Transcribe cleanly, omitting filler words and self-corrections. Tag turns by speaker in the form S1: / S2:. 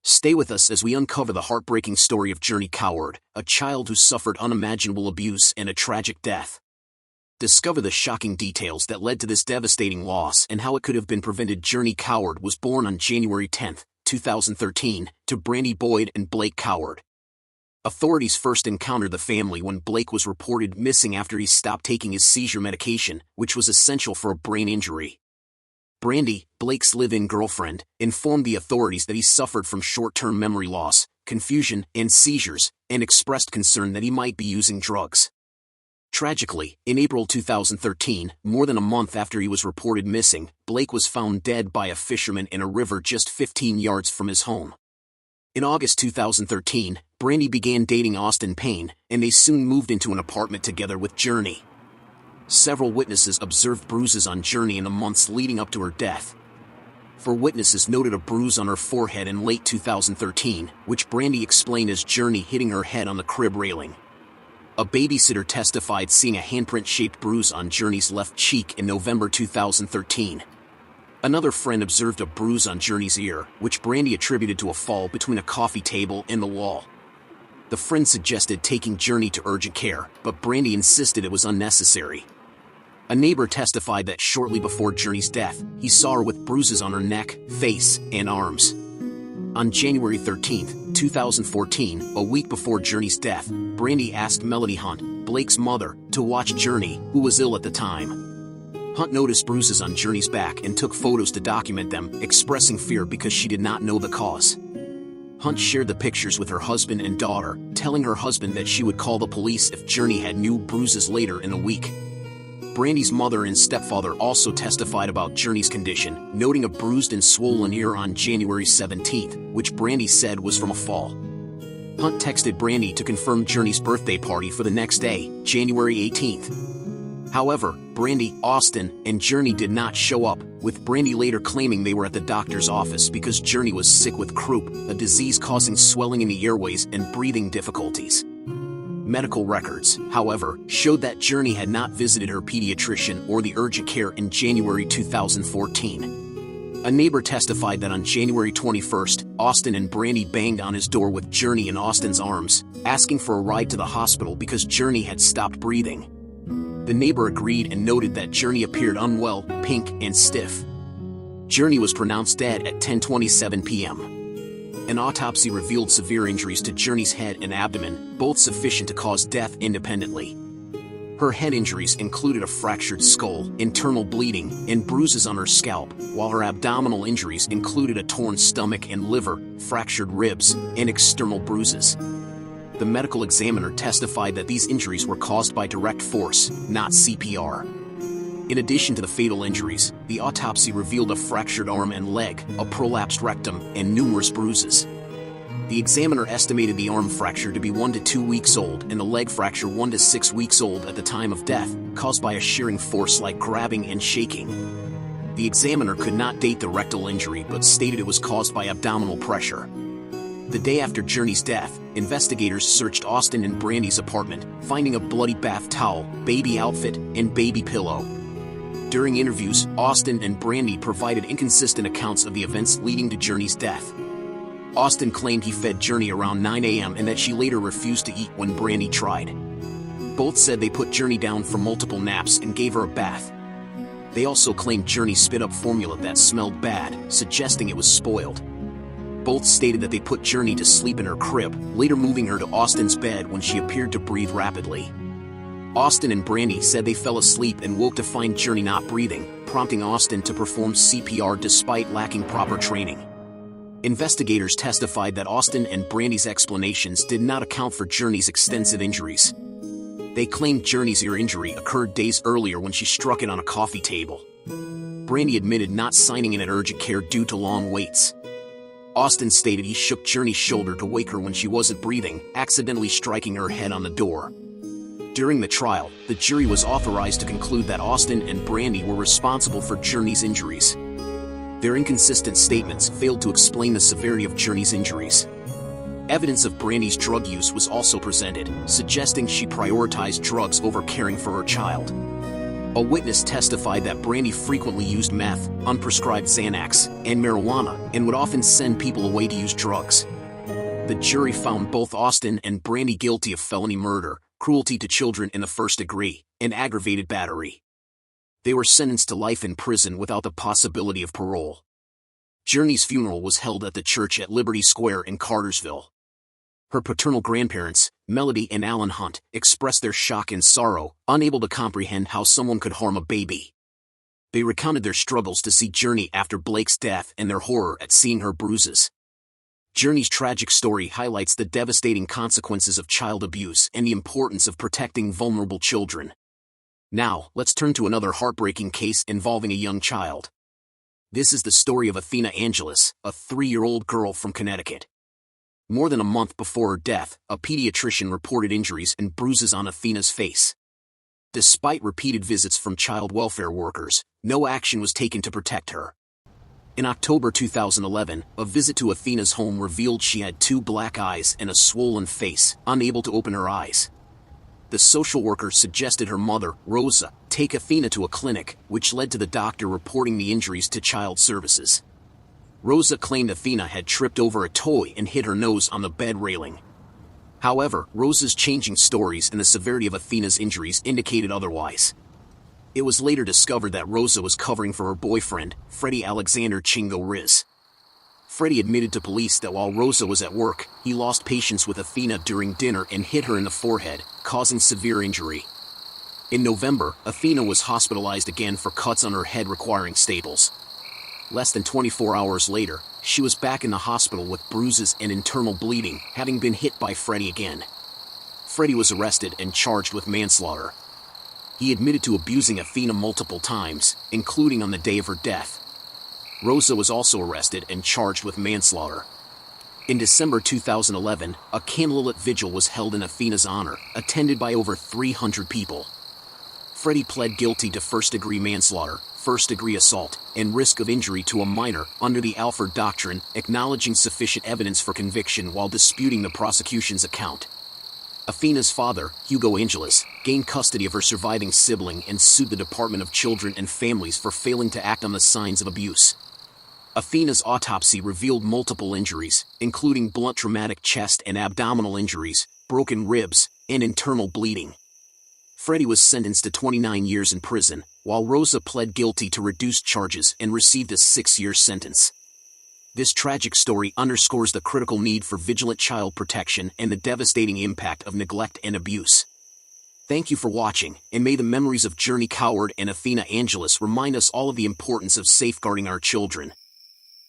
S1: Stay with us as we uncover the heartbreaking story of Journey Coward, a child who suffered unimaginable abuse and a tragic death. Discover the shocking details that led to this devastating loss and how it could have been prevented. Journey Coward was born on January 10, 2013, to Brandy Boyd and Blake Coward. Authorities first encountered the family when Blake was reported missing after he stopped taking his seizure medication, which was essential for a brain injury. Brandy, Blake's live-in girlfriend, informed the authorities that he suffered from short-term memory loss, confusion, and seizures, and expressed concern that he might be using drugs. Tragically, in April 2013, more than a month after he was reported missing, Blake was found dead by a fisherman in a river just 15 yards from his home. In August 2013, Brandy began dating Austin Payne, and they soon moved into an apartment together with Journey. Several witnesses observed bruises on Journey in the months leading up to her death. Four witnesses noted a bruise on her forehead in late 2013, which Brandy explained as Journey hitting her head on the crib railing. A babysitter testified seeing a handprint-shaped bruise on Journey's left cheek in November 2013. Another friend observed a bruise on Journey's ear, which Brandy attributed to a fall between a coffee table and the wall. The friend suggested taking Journey to urgent care, but Brandy insisted it was unnecessary. A neighbor testified that shortly before Journey's death, he saw her with bruises on her neck, face, and arms. On January 13, 2014, a week before Journey's death, Brandy asked Melody Hunt, Blake's mother, to watch Journey, who was ill at the time. Hunt noticed bruises on Journey's back and took photos to document them, expressing fear because she did not know the cause. Hunt shared the pictures with her husband and daughter, telling her husband that she would call the police if Journey had new bruises later in the week. Brandy's mother and stepfather also testified about Journey's condition, noting a bruised and swollen ear on January 17, which Brandy said was from a fall. Hunt texted Brandy to confirm Journey's birthday party for the next day, January 18. However, Brandy, Austin, and Journey did not show up, with Brandy later claiming they were at the doctor's office because Journey was sick with croup, a disease causing swelling in the airways and breathing difficulties. Medical records, however, showed that Journey had not visited her pediatrician or the urgent care in January 2014. A neighbor testified that on January 21, Austin and Brandy banged on his door with Journey in Austin's arms, asking for a ride to the hospital because Journey had stopped breathing. The neighbor agreed and noted that Journey appeared unwell, pink, and stiff. Journey was pronounced dead at 10:27 p.m. An autopsy revealed severe injuries to Journey's head and abdomen, both sufficient to cause death independently. Her head injuries included a fractured skull, internal bleeding, and bruises on her scalp, while her abdominal injuries included a torn stomach and liver, fractured ribs, and external bruises. The medical examiner testified that these injuries were caused by direct force, not CPR. In addition to the fatal injuries, the autopsy revealed a fractured arm and leg, a prolapsed rectum, and numerous bruises. The examiner estimated the arm fracture to be 1 to 2 weeks old and the leg fracture 1 to 6 weeks old at the time of death, caused by a shearing force like grabbing and shaking. The examiner could not date the rectal injury but stated it was caused by abdominal pressure. The day after Journey's death, investigators searched Austin and Brandy's apartment, finding a bloody bath towel, baby outfit, and baby pillow. During interviews, Austin and Brandy provided inconsistent accounts of the events leading to Journey's death. Austin claimed he fed Journey around 9 a.m. and that she later refused to eat when Brandy tried. Both said they put Journey down for multiple naps and gave her a bath. They also claimed Journey spit up formula that smelled bad, suggesting it was spoiled. Both stated that they put Journey to sleep in her crib, later moving her to Austin's bed when she appeared to breathe rapidly. Austin and Brandy said they fell asleep and woke to find Journey not breathing, prompting Austin to perform CPR despite lacking proper training. Investigators testified that Austin and Brandy's explanations did not account for Journey's extensive injuries. They claimed Journey's ear injury occurred days earlier when she struck it on a coffee table. Brandy admitted not signing in at urgent care due to long waits. Austin stated he shook Journey's shoulder to wake her when she wasn't breathing, accidentally striking her head on the door. During the trial, the jury was authorized to conclude that Austin and Brandy were responsible for Journey's injuries. Their inconsistent statements failed to explain the severity of Journey's injuries. Evidence of Brandy's drug use was also presented, suggesting she prioritized drugs over caring for her child. A witness testified that Brandy frequently used meth, unprescribed Xanax, and marijuana, and would often send people away to use drugs. The jury found both Austin and Brandy guilty of felony murder, cruelty to children in the first degree, and aggravated battery. They were sentenced to life in prison without the possibility of parole. Journey's funeral was held at the church at Liberty Square in Cartersville. Her paternal grandparents, Melody and Alan Hunt, expressed their shock and sorrow, unable to comprehend how someone could harm a baby. They recounted their struggles to see Journey after Blake's death and their horror at seeing her bruises. Journey's tragic story highlights the devastating consequences of child abuse and the importance of protecting vulnerable children. Now, let's turn to another heartbreaking case involving a young child. This is the story of Athena Angelus, a 3-year-old girl from Connecticut. More than a month before her death, a pediatrician reported injuries and bruises on Athena's face. Despite repeated visits from child welfare workers, no action was taken to protect her. In October 2011, a visit to Athena's home revealed she had 2 black eyes and a swollen face, unable to open her eyes. The social worker suggested her mother, Rosa, take Athena to a clinic, which led to the doctor reporting the injuries to Child Services. Rosa claimed Athena had tripped over a toy and hit her nose on the bed railing. However, Rosa's changing stories and the severity of Athena's injuries indicated otherwise. It was later discovered that Rosa was covering for her boyfriend, Freddie Alexander Chingo Riz. Freddie admitted to police that while Rosa was at work, he lost patience with Athena during dinner and hit her in the forehead, causing severe injury. In November, Athena was hospitalized again for cuts on her head requiring staples. Less than 24 hours later, she was back in the hospital with bruises and internal bleeding, having been hit by Freddie again. Freddie was arrested and charged with manslaughter. He admitted to abusing Athena multiple times, including on the day of her death. Rosa was also arrested and charged with manslaughter. In December 2011, a candlelit vigil was held in Athena's honor, attended by over 300 people. Freddie pled guilty to first-degree manslaughter, first-degree assault, and risk of injury to a minor under the Alford Doctrine, acknowledging sufficient evidence for conviction while disputing the prosecution's account. Athena's father, Hugo Angelus, gained custody of her surviving sibling and sued the Department of Children and Families for failing to act on the signs of abuse. Athena's autopsy revealed multiple injuries, including blunt traumatic chest and abdominal injuries, broken ribs, and internal bleeding. Freddie was sentenced to 29 years in prison, while Rosa pled guilty to reduced charges and received a 6-year sentence. This tragic story underscores the critical need for vigilant child protection and the devastating impact of neglect and abuse. Thank you for watching, and may the memories of Journey Coward and Athena Angelus remind us all of the importance of safeguarding our children.